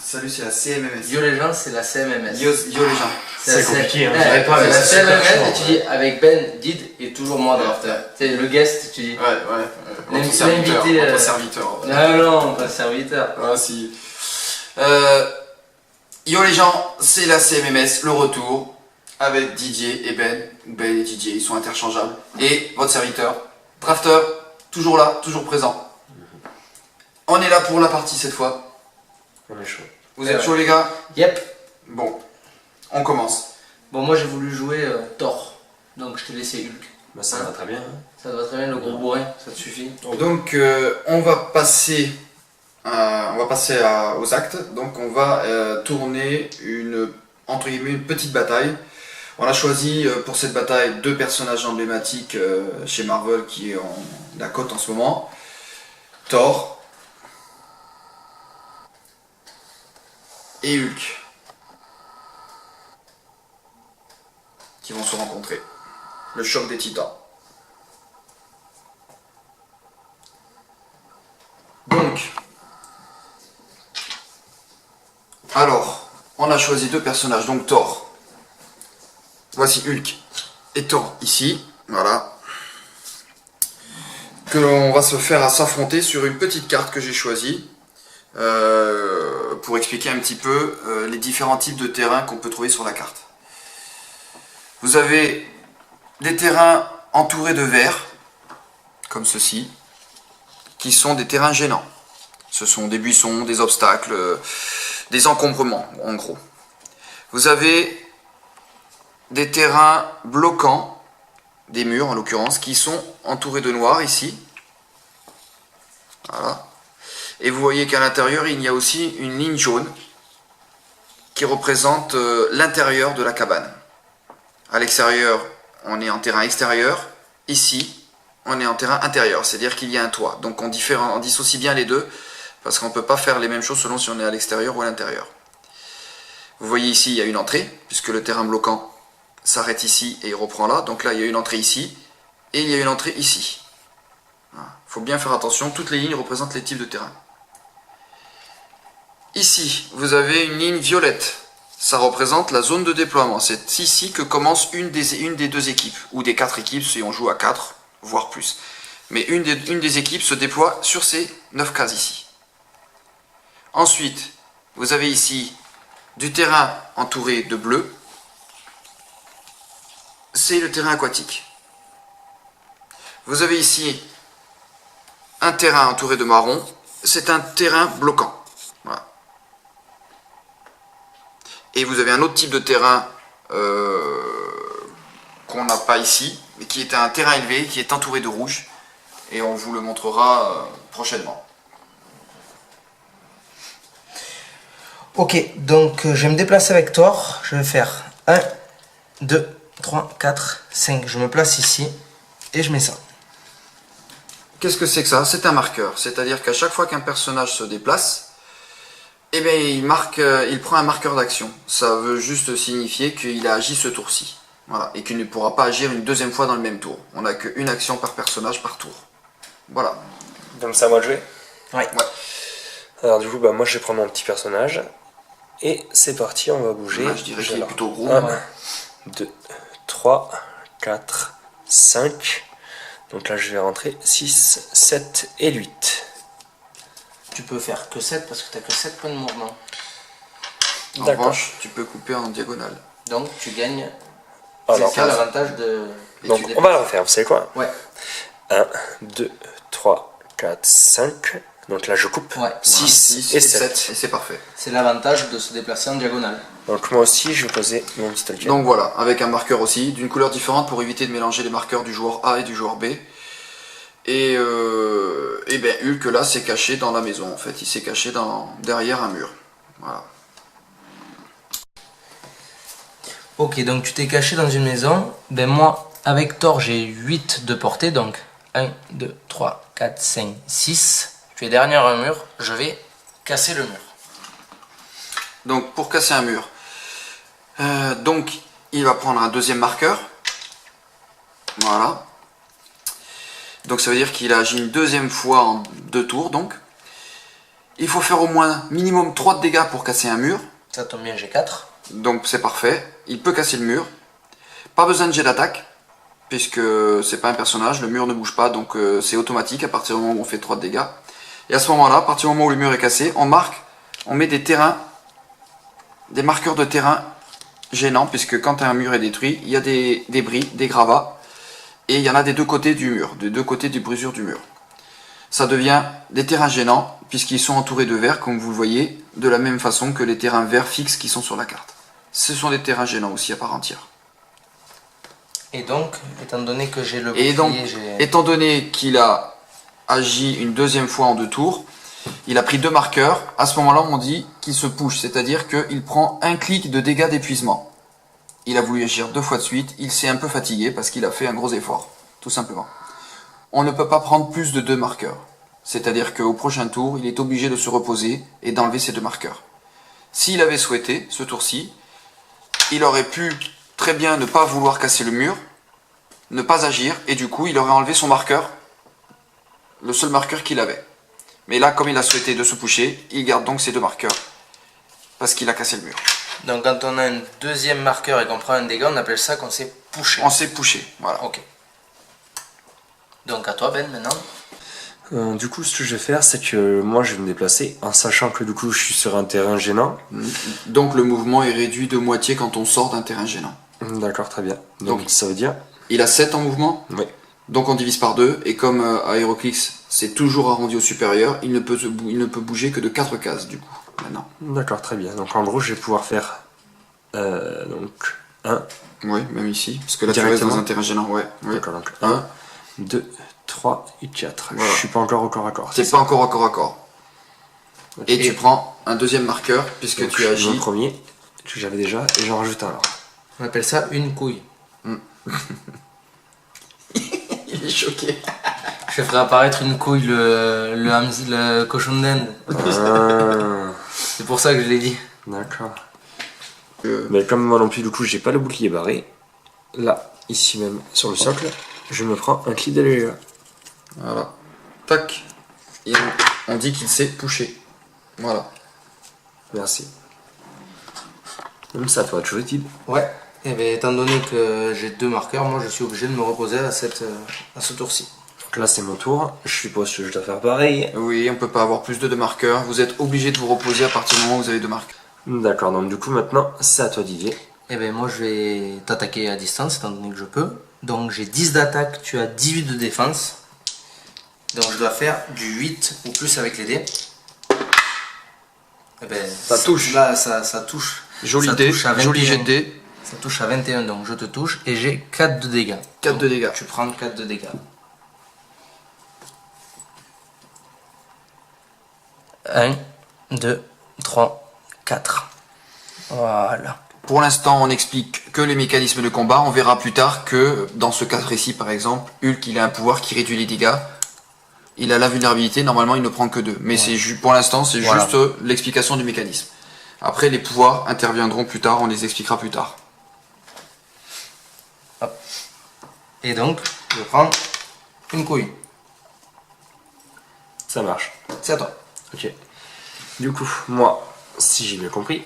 Salut, c'est la CMMS. Yo les gens, c'est la CMMS. Yo les gens. C'est compliqué, hein. C'est Pas, mais la c'est CMMS et tu dis avec Ben, guide et toujours moi drafter. C'est le guest, tu dis. Notre serviteur. L'invité, Notre serviteur. Non, pas serviteur. Ah si. Yo les gens, c'est la CMMS, le retour avec Didier et Ben. Ben et Didier, ils sont interchangeables. Et votre serviteur, drafter, toujours là, toujours présent. On est là pour la partie cette fois. On est chaud. Vous êtes chaud les gars? Yep. Bon, on commence. Bon, moi j'ai voulu jouer Thor, donc je t'ai laissé Hulk. Bah ça va très bien. Hein. Ça te va très bien, le gros bourrin, ça te suffit. Donc on va passer, aux actes. Donc on va tourner entre guillemets une petite bataille. On a choisi pour cette bataille deux personnages emblématiques chez Marvel qui est en la cote en ce moment. Thor et Hulk qui vont se rencontrer. Le choc des titans. Donc, alors, on a choisi deux personnages, donc Thor. Voici Hulk et Thor ici, voilà. Que l'on va se faire à s'affronter sur une petite carte que j'ai choisie. Pour expliquer un petit peu les différents types de terrains qu'on peut trouver sur la carte. Vous avez des terrains entourés de verre, comme ceci, qui sont des terrains gênants. Ce sont des buissons, des obstacles, des encombrements, en gros. Vous avez des terrains bloquants, des murs en l'occurrence, qui sont entourés de noir ici. Voilà. Et vous voyez qu'à l'intérieur, il y a aussi une ligne jaune qui représente l'intérieur de la cabane. À l'extérieur, on est en terrain extérieur. Ici, on est en terrain intérieur, c'est-à-dire qu'il y a un toit. Donc on dissocie bien les deux, parce qu'on ne peut pas faire les mêmes choses selon si on est à l'extérieur ou à l'intérieur. Vous voyez ici, il y a une entrée, puisque le terrain bloquant s'arrête ici et il reprend là. Donc là, il y a une entrée ici, et il y a une entrée ici. Il faut bien faire attention, toutes les lignes représentent les types de terrain. Ici, vous avez une ligne violette. Ça représente la zone de déploiement. C'est ici que commence une des deux équipes, ou des 4 équipes si on joue à 4, voire plus. Mais une des équipes se déploie sur ces 9 cases ici. Ensuite, vous avez ici du terrain entouré de bleu. C'est le terrain aquatique. Vous avez ici un terrain entouré de marron. C'est un terrain bloquant. Voilà. Et vous avez un autre type de terrain qu'on n'a pas ici, mais qui est un terrain élevé, qui est entouré de rouge. Et on vous le montrera prochainement. Ok, donc je vais me déplacer avec Thor. Je vais faire 1, 2, 3, 4, 5. Je me place ici et je mets ça. Qu'est-ce que c'est que ça? C'est un marqueur. C'est-à-dire qu'à chaque fois qu'un personnage se déplace, eh bien, il prend un marqueur d'action. Ça veut juste signifier qu'il a agi ce tour-ci. Voilà. Et qu'il ne pourra pas agir une deuxième fois dans le même tour. On n'a qu'une action par personnage par tour. Voilà. Donc c'est à moi de jouer. Ouais. Alors du coup, bah, moi je vais prendre mon petit personnage. Et c'est parti, on va bouger. Là, je dirais qu'il est plutôt gros. 1, 2, 3, 4, 5. Donc là je vais rentrer 6, 7 et 8. Tu peux faire que 7 parce que tu n'as que 7 points de mouvement. En revanche, tu peux couper en diagonale. Donc tu gagnes. Alors, c'est ça l'avantage de. Donc on va le refaire, vous savez quoi? Ouais. 1, 2, 3, 4, 5. Donc là je coupe. Ouais. 6 et 7. Et c'est parfait. C'est l'avantage de se déplacer en diagonale. Donc moi aussi je vais poser mon petit token. Donc voilà, avec un marqueur aussi, d'une couleur différente pour éviter de mélanger les marqueurs du joueur A et du joueur B. Et bien Hulk là s'est caché dans la maison en fait, il s'est caché derrière un mur. Voilà. Ok, donc tu t'es caché dans une maison. Ben moi, avec Thor, j'ai 8 de portée, donc 1, 2, 3, 4, 5, 6. Tu es derrière un mur, je vais casser le mur. Donc pour casser un mur, donc il va prendre un deuxième marqueur. Voilà. Donc ça veut dire qu'il a agi une deuxième fois en 2 tours donc. Il faut faire au moins minimum 3 de dégâts pour casser un mur. Ça tombe bien, j'ai 4. Donc c'est parfait. Il peut casser le mur. Pas besoin de jet d'attaque, puisque c'est pas un personnage, le mur ne bouge pas, donc c'est automatique à partir du moment où on fait 3 de dégâts. Et à ce moment-là, à partir du moment où le mur est cassé, on met des terrains, des marqueurs de terrain gênants, puisque quand un mur est détruit, il y a des débris, des gravats, et il y en a des deux côtés du mur, des deux côtés des brisures du mur. Ça devient des terrains gênants, puisqu'ils sont entourés de verre, comme vous le voyez, de la même façon que les terrains verts fixes qui sont sur la carte. Ce sont des terrains gênants aussi à part entière. Et donc, étant donné que j'ai le Et donc, bouclier, étant donné qu'il a agi une deuxième fois en 2 tours, il a pris 2 marqueurs, à ce moment-là on dit qu'il se push, c'est-à-dire qu'il prend un clic de dégâts d'épuisement. Il a voulu agir 2 fois de suite, il s'est un peu fatigué parce qu'il a fait un gros effort, tout simplement. On ne peut pas prendre plus de 2 marqueurs, c'est-à-dire qu'au prochain tour, il est obligé de se reposer et d'enlever ces 2 marqueurs. S'il avait souhaité, ce tour-ci, il aurait pu très bien ne pas vouloir casser le mur, ne pas agir, et du coup il aurait enlevé son marqueur, le seul marqueur qu'il avait. Mais là, comme il a souhaité de se pusher, il garde donc ses 2 marqueurs, parce qu'il a cassé le mur. donc quand on a un deuxième marqueur et qu'on prend un dégât, on appelle ça qu'on s'est pushé. On s'est pushé, voilà. Ok. Donc à toi Ben maintenant. Du coup, ce que je vais faire, c'est que moi je vais me déplacer en sachant que du coup je suis sur un terrain gênant. Donc le mouvement est réduit de moitié quand on sort d'un terrain gênant. D'accord, très bien. Donc ça veut dire. Il a 7 en mouvement, Oui. donc on divise par 2, et comme Aeroclix c'est toujours arrondi au supérieur, il ne peut bouger que de 4 cases du coup, maintenant. D'accord, très bien. Donc en gros, je vais pouvoir faire donc 1. Oui, même ici, parce que là tu restes Directement. dans un terrain gênant, ouais. Oui. D'accord, donc 1. 1, 2, 3 et 4. Voilà. Je suis pas encore au corps à corps. C'est pas encore à corps à corps. Ok. Et tu prends un deuxième marqueur, puisque Donc, tu je mets agis. le premier que j'avais déjà et j'en rajoute un alors. On appelle ça une couille. Il est choqué. Je ferai apparaître une couille, le cochon d'Inde. Ah, C'est pour ça que je l'ai dit. d'accord. Mais comme moi non plus, du coup, j'ai pas le bouclier barré. Là, ici même, sur le socle, je me prends un clic de dégâts. Voilà. Tac. Et on dit qu'il s'est pushé. Voilà. Merci. Comme ça, toi, tu utile. Ouais. Et bien étant donné que j'ai 2 marqueurs, moi je suis obligé de me reposer à ce tour-ci. Donc là, c'est mon tour. Je suppose que je dois faire pareil. Oui, on peut pas avoir plus de 2 marqueurs. Vous êtes obligé de vous reposer à partir du moment où vous avez 2 marqueurs. D'accord, donc du coup, maintenant, c'est à toi, Didier. Et bien moi je vais t'attaquer à distance étant donné que je peux. Donc j'ai 10 d'attaque, tu as 18 de défense. Donc je dois faire du 8 ou plus avec les dés. Et ben, Ça touche. Là ça touche. Joli Ça dé, touche à joli 21. jet de dé. Ça touche à 21, donc je te touche et j'ai 4 de dégâts. 4 de Donc, dégâts. Tu prends 4 de dégâts. 1, 2, 3, 4. Voilà. Pour l'instant, on n'explique que les mécanismes de combat. On verra plus tard que, dans ce cas précis par exemple, Hulk il a un pouvoir qui réduit les dégâts. Il a la vulnérabilité, normalement il ne prend que 2. Mais c'est pour l'instant, c'est Voilà. juste l'explication du mécanisme. Après, les pouvoirs interviendront plus tard, on les expliquera plus tard. Et donc, je prends une couille. Ça marche. C'est à toi. Ok. Du coup, moi, si j'ai bien compris,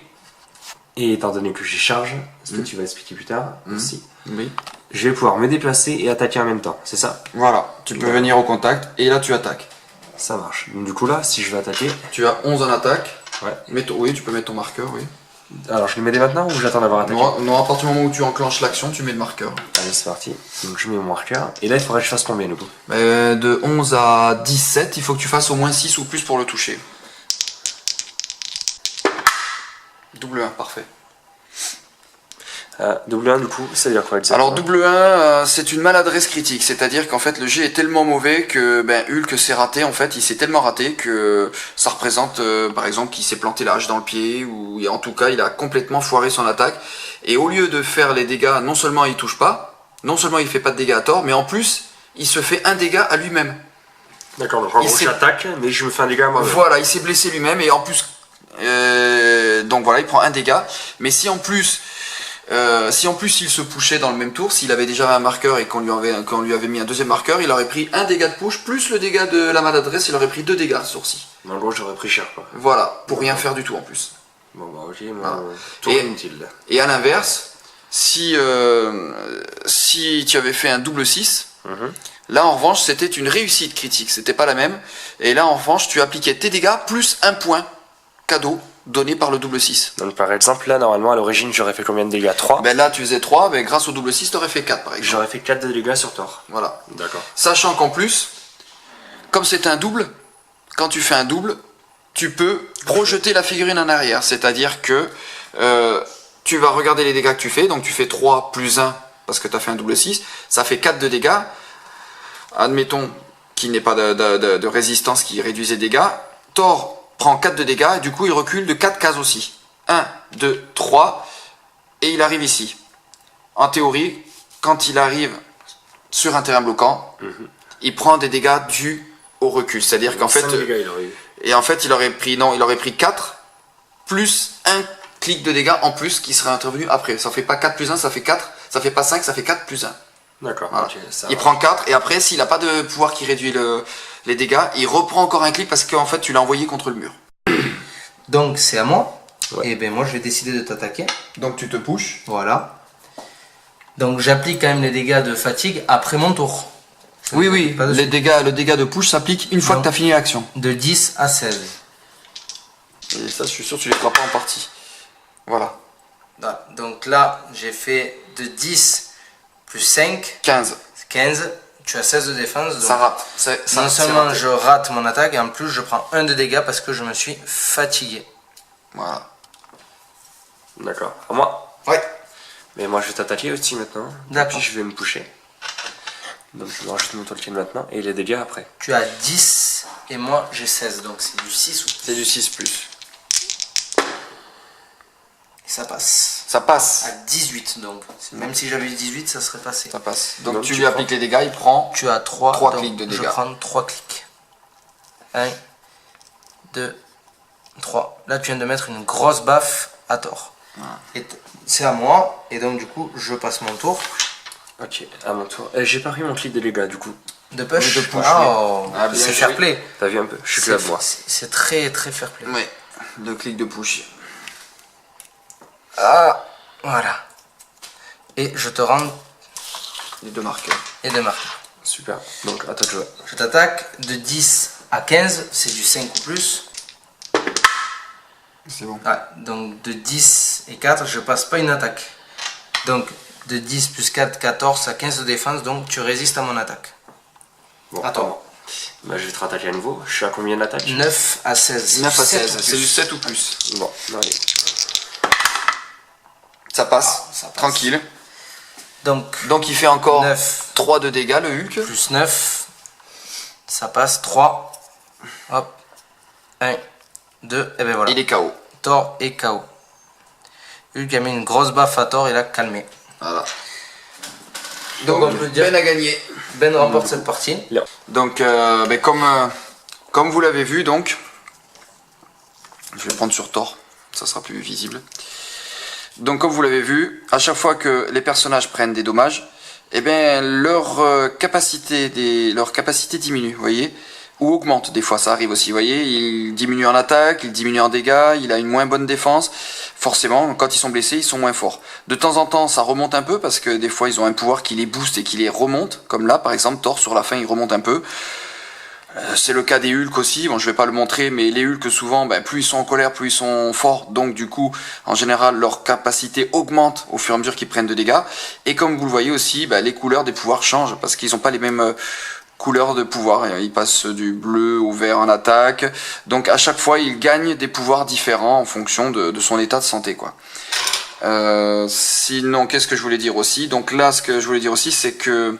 et étant donné que j'ai charge, ce que tu vas expliquer plus tard aussi, Oui. je vais pouvoir me déplacer et attaquer en même temps, c'est ça? Voilà, tu peux venir au contact et là tu attaques. Ça marche. Donc, du coup là, si je veux attaquer, Tu as 11 en attaque. ouais. Oui, tu peux mettre ton marqueur, oui. Alors je le mets dès maintenant ou j'attends d'avoir attaqué? Non, à partir du moment où tu enclenches l'action, tu mets le marqueur. Allez, c'est parti. Donc je mets mon marqueur. Et là, il faudrait que je fasse combien du coup? De 11 à 17, il faut que tu fasses au moins 6 ou plus pour le toucher. Double 1, parfait. Double 1 du coup, ça veut dire quoi exactement? Alors double 1, c'est une maladresse critique, c'est-à-dire qu'en fait le jet est tellement mauvais que Hulk s'est raté, en fait il s'est tellement raté que ça représente par exemple qu'il s'est planté la hache dans le pied, ou en tout cas il a complètement foiré son attaque, et au lieu de faire les dégâts, non seulement il touche pas, non seulement il fait pas de dégâts à tort, mais en plus il se fait un dégât à lui-même. D'accord, donc en Il gros s'est- j'attaque, mais je me fais un dégât à moi-même. Voilà, il s'est blessé lui-même, et en plus donc voilà, il prend un dégât, mais si en plus il se pushait dans le même tour, s'il avait déjà un marqueur et qu'on lui avait mis un deuxième marqueur, il aurait pris un dégât de push plus le dégât de la maladresse, il aurait pris 2 dégâts ce tour-ci. En gros, j'aurais pris cher, quoi. Voilà, pour rien faire du tout en plus. Bon, bah, ok, moi, Voilà. tour inutile. Et à l'inverse, si tu avais fait un double 6, là en revanche c'était une réussite critique, c'était pas la même. Et là en revanche tu appliquais tes dégâts plus un point cadeau donné par le double 6. Donc par exemple, là, normalement, à l'origine, j'aurais fait combien de dégâts? 3. Ben là tu faisais 3, ben grâce au double 6 tu aurais fait 4 par exemple. J'aurais fait 4 de dégâts sur Thor. Voilà. D'accord. Sachant qu'en plus, comme c'est un double, quand tu fais un double, tu peux projeter la figurine en arrière. C'est-à-dire que tu vas regarder les dégâts que tu fais, donc tu fais 3 plus 1 parce que tu as fait un double 6, ça fait 4 de dégâts. Admettons qu'il n'ait pas de résistance qui réduise les dégâts. Thor prend 4 de dégâts et du coup il recule de 4 cases aussi. 1, 2, 3 et il arrive ici. En théorie, quand il arrive sur un terrain bloquant, il prend des dégâts dus au recul. C'est-à-dire qu'en fait, dégâts, il aurait eu. et en fait il aurait pris 4 plus un clic de dégâts en plus qui serait intervenu après. Ça fait pas 4 plus 1, ça fait 4, ça fait pas 5, ça fait 4 plus 1. D'accord. Voilà. Ok, ça Il va. prend 4 et après s'il n'a pas de pouvoir qui réduit les dégâts, il reprend encore un clic parce qu'en fait tu l'as envoyé contre le mur. Donc c'est à moi. Ouais. Et ben moi je vais décider de t'attaquer. Donc tu te pushes. Voilà. Donc j'applique quand même les dégâts de fatigue après mon tour. Oui, oui, Pas de le dégât de push s'applique une fois Non. que tu as fini l'action. De 10 à 16. Et ça, je suis sûr que tu les feras pas en partie. Voilà. Voilà. Donc là j'ai fait de 10 plus 5, 15. 15. Tu as 16 de défense. Donc Ça rate. non seulement je rate mon attaque, et en plus je prends 1 de dégâts parce que je me suis fatigué. Voilà. D'accord. À moi. Ouais. Mais moi, je vais t'attaquer aussi maintenant. D'accord. Puis je vais me pusher. Donc je vais rajouter mon Tolkien maintenant et les dégâts après. Tu as 10 et moi j'ai 16. Donc c'est du 6 ou C'est du 6 plus. et ça passe. Ça passe. À 18 donc. Même si j'avais 18 ça serait passé. Ça passe. Donc, Donc, tu tu lui appliques les dégâts, il prend. Tu as 3, Trois clics de Je dégâts. prends 3 clics. 1, 2, 3. Là, tu viens de mettre une grosse baffe à Thor. Et c'est à moi. Et donc, du coup, je passe mon tour. Ok, à mon tour. J'ai pas pris mon clic de dégâts du coup. De push. Oui, de push, Oh, oui. Ah, bien c'est joué. fair play. T'as vu un peu? Je suis plus à moi. C'est très très fair play. Ouais. Le clic de push. Ah, voilà. Et je te rends Les deux marqueurs. les deux marqueurs. Super. Donc à toi de jouer. Je t'attaque de 10 à 15. C'est du 5 ou plus. C'est bon. Ah, donc de 10 et 4, je passe pas une attaque. Donc de 10 plus 4, 14 à 15 de défense, donc tu résistes à mon attaque. Bon, Attends. Bah, je vais te rattaquer à nouveau. Je suis à combien d'attaques? 9 à 16. 9 à 7 16. ou C'est plus. du 7 ou plus. Bon, allez. Ça passe. Ça passe. Tranquille. Donc Donc il fait encore 9 3 de dégâts le Hulk. plus 9, ça passe 3. Hop. 1, 2, et ben voilà. Il est KO. Thor est KO. Hulk a mis une grosse baffe à Thor et l'a calmé. Voilà. Donc, on peut dire- Ben a gagné. Ben remporte cette partie. Donc comme vous l'avez vu donc, je vais prendre sur Thor, ça sera plus visible. Donc comme vous l'avez vu, à chaque fois que les personnages prennent des dommages, eh bien leur capacité diminue, vous voyez, ou augmente. Des fois ça arrive aussi, vous voyez, il diminue en attaque, il diminue en dégâts, il a une moins bonne défense. Forcément, quand ils sont blessés, ils sont moins forts. De temps en temps, ça remonte un peu parce que des fois ils ont un pouvoir qui les booste et qui les remonte, comme là par exemple Thor sur la fin il remonte un peu. C'est le cas des Hulk aussi, bon je vais pas le montrer, mais les Hulk souvent, plus ils sont en colère, plus ils sont forts, donc du coup, en général, leur capacité augmente au fur et à mesure qu'ils prennent de dégâts, et comme vous le voyez aussi, les couleurs des pouvoirs changent, parce qu'ils n'ont pas les mêmes couleurs de pouvoir, ils passent du bleu au vert en attaque, donc à chaque fois, ils gagnent des pouvoirs différents en fonction de son état de santé, quoi. Sinon, qu'est-ce que je voulais dire aussi? Donc là, ce que je voulais dire aussi, c'est que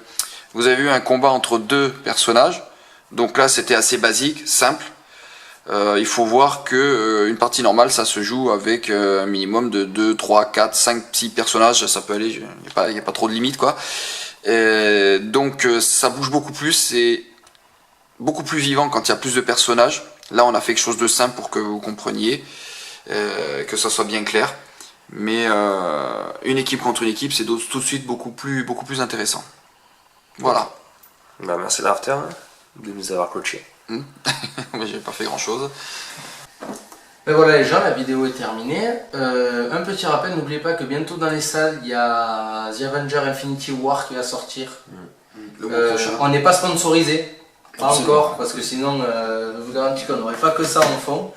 vous avez eu un combat entre deux personnages. Donc là, c'était assez basique, simple. Il faut voir que une partie normale, ça se joue avec un minimum de 2, 3, 4, 5, 6 personnages. Ça peut aller, il n'y a pas trop de limite, quoi. Donc ça bouge beaucoup plus, c'est beaucoup plus vivant quand il y a plus de personnages. Là, on a fait quelque chose de simple pour que vous compreniez, que ça soit bien clair. Mais une équipe contre une équipe, c'est tout de suite beaucoup plus intéressant. Voilà. Bah, merci l'after de nous avoir coaché. Mais j'ai pas fait grand chose. Ben voilà les gens, la vidéo est terminée. Un petit rappel, n'oubliez pas que bientôt dans les salles, il y a The Avenger Infinity War qui va sortir. Le mois prochain. On n'est pas sponsorisé, pas Absolument. encore, parce que sinon, je vous garantis qu'on n'aurait pas que ça en fond.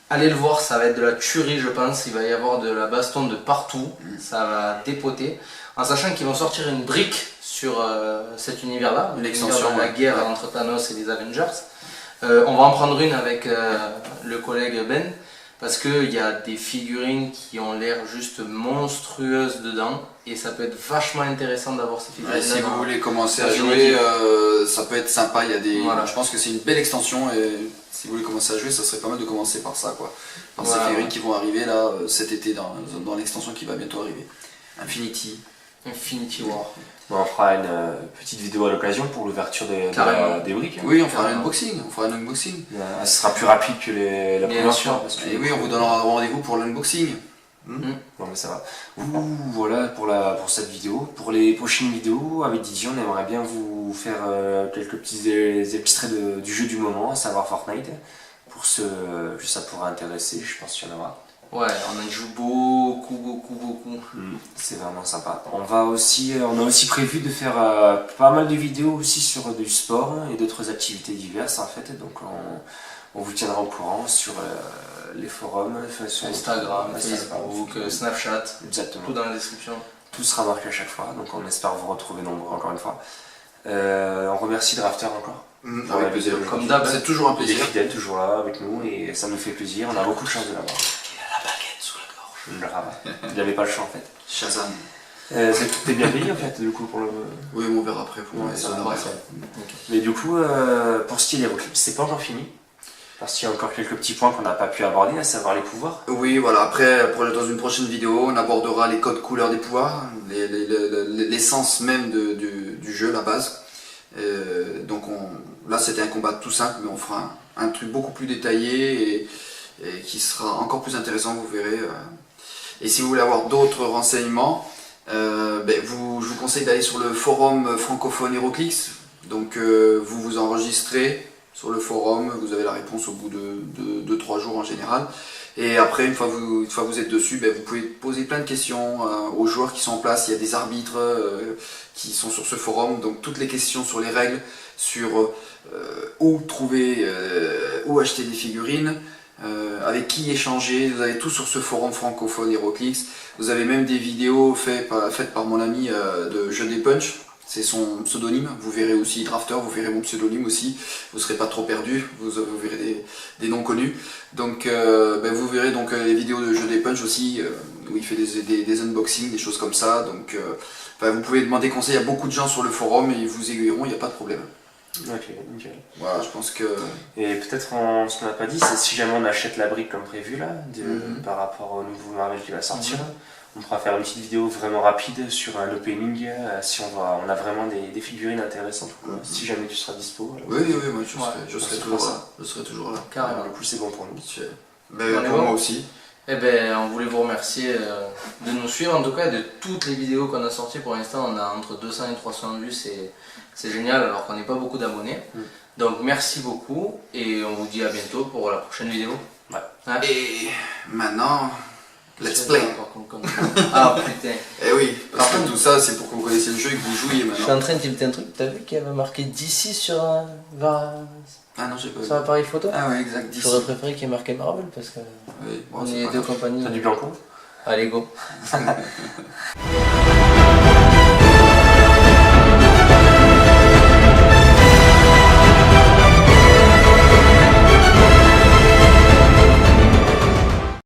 Allez le voir, ça va être de la tuerie je pense, il va y avoir de la baston de partout, ça va dépoter. En sachant qu'ils vont sortir une brique sur cet univers-là, Une l'univers extension, de la ouais. guerre entre Thanos et les Avengers. On va en prendre une avec le collègue Ben, parce qu'il y a des figurines qui ont l'air juste monstrueuses dedans, et ça peut être vachement intéressant d'avoir ces figurines. Ouais, si vous voulez commencer à dans une jouer, équipe. ça peut être sympa. Il y a des... Voilà. Je pense que c'est une belle extension et si vous voulez commencer à jouer, ça serait pas mal de commencer par ça, quoi. Par Voilà. ces figurines qui vont arriver là cet été dans l'extension qui va bientôt arriver. Infinity. War. Bon, on fera une petite vidéo à l'occasion pour l'ouverture Carrément. des briques. hein. Oui, on fera un unboxing. On fera un unboxing. Ce sera plus rapide que la Bien première sûr. fois. Parce que Et oui, on vous donnera rendez-vous pour l'unboxing. Bon, mais ça va. Voilà pour cette vidéo. Pour les prochaines vidéos, avec Didier, on aimerait bien vous faire quelques petits extraits du jeu du moment, à savoir Fortnite. Pour ceux que ça pourrait intéresser, je pense qu'il y en aura. Ouais, on en joue beaucoup. C'est vraiment sympa. On a aussi prévu de faire pas mal de vidéos aussi sur du sport et d'autres activités diverses en fait. Donc on vous tiendra au courant sur les forums, sur Instagram, Facebook, Snapchat, Exactement. tout dans la description. Tout sera marqué à chaque fois, donc on espère vous retrouver nombreux encore une fois. On remercie Drafter encore. Avec plaisir. Comme d'hab, C'est toujours un Il est plaisir. fidèle, toujours là avec nous et ça nous fait plaisir. On a beaucoup de chance de l'avoir. La baguette sous la gorge. Le rabat. Il n'avait pas le choix en fait. Shazam. T'es bien payé en fait du coup pour le. Oui, on verra après pour Ouais, les ça va, honoraires. ça va. Mais du coup, pour ce qui est des reclips, c'est pas encore fini. Parce qu'il y a encore quelques petits points qu'on n'a pas pu aborder, à savoir les pouvoirs. Oui, voilà. Après, dans une prochaine vidéo, on abordera les codes couleurs des pouvoirs, l'essence même du jeu, la base. Donc là, c'était un combat tout simple, mais on fera un truc beaucoup plus détaillé et qui sera encore plus intéressant, vous verrez. Et si vous voulez avoir d'autres renseignements, je vous conseille d'aller sur le forum francophone HeroClix. Donc vous vous enregistrez sur le forum, vous avez la réponse au bout de 3 jours en général. Et après, une fois vous êtes dessus, vous pouvez poser plein de questions aux joueurs qui sont en place. Il y a des arbitres qui sont sur ce forum, donc toutes les questions sur les règles, sur où trouver, où acheter des figurines, avec qui échanger, vous avez tout sur ce forum francophone HeroClix. Vous avez même des vidéos faites par mon ami de Jeu des Punch. C'est son pseudonyme, vous verrez aussi Drafter, vous verrez mon pseudonyme aussi, vous ne serez pas trop perdu, vous verrez des noms connus. Donc vous verrez donc les vidéos de Jeu des Punch aussi, où il fait des unboxings, des choses comme ça. Donc vous pouvez demander conseil à beaucoup de gens sur le forum et ils vous aiguilleront, il n'y a pas de problème. Ok, nickel. Voilà, je pense que... Et peut-être ce qu'on n'a pas dit, c'est si jamais on achète la brique comme prévu là, par rapport au nouveau Marvel qui va sortir, on pourra faire une petite vidéo vraiment rapide sur un opening, si on a vraiment des figurines intéressantes. Si jamais tu seras dispo. Oui, moi je serai toujours ça. là. Je serai toujours là. Carrément. Du coup, c'est bon pour nous. Pour moi aussi. Eh ben, on voulait vous remercier de nous suivre, en tout cas de toutes les vidéos qu'on a sorties pour l'instant. On a entre 200 et 300 vues, c'est génial alors qu'on n'est pas beaucoup d'abonnés. Donc merci beaucoup et on vous dit à bientôt pour la prochaine vidéo. Ouais. Hein? Et maintenant, let's play. Ah putain. Eh oui, parce que tout ça c'est pour que vous connaissiez le jeu et que vous jouiez Je suis maintenant. en train de tilter un truc, t'as vu qu'il y avait marqué DC sur Ah non, j'ai pas vu. l'appareil photo? Ah ouais, exact, d'ici. J'aurais préféré qu'il y ait marqué Marvel parce que Oui, bon, on c'est est pas deux grave. compagnies. T'as du blanco? Allez go.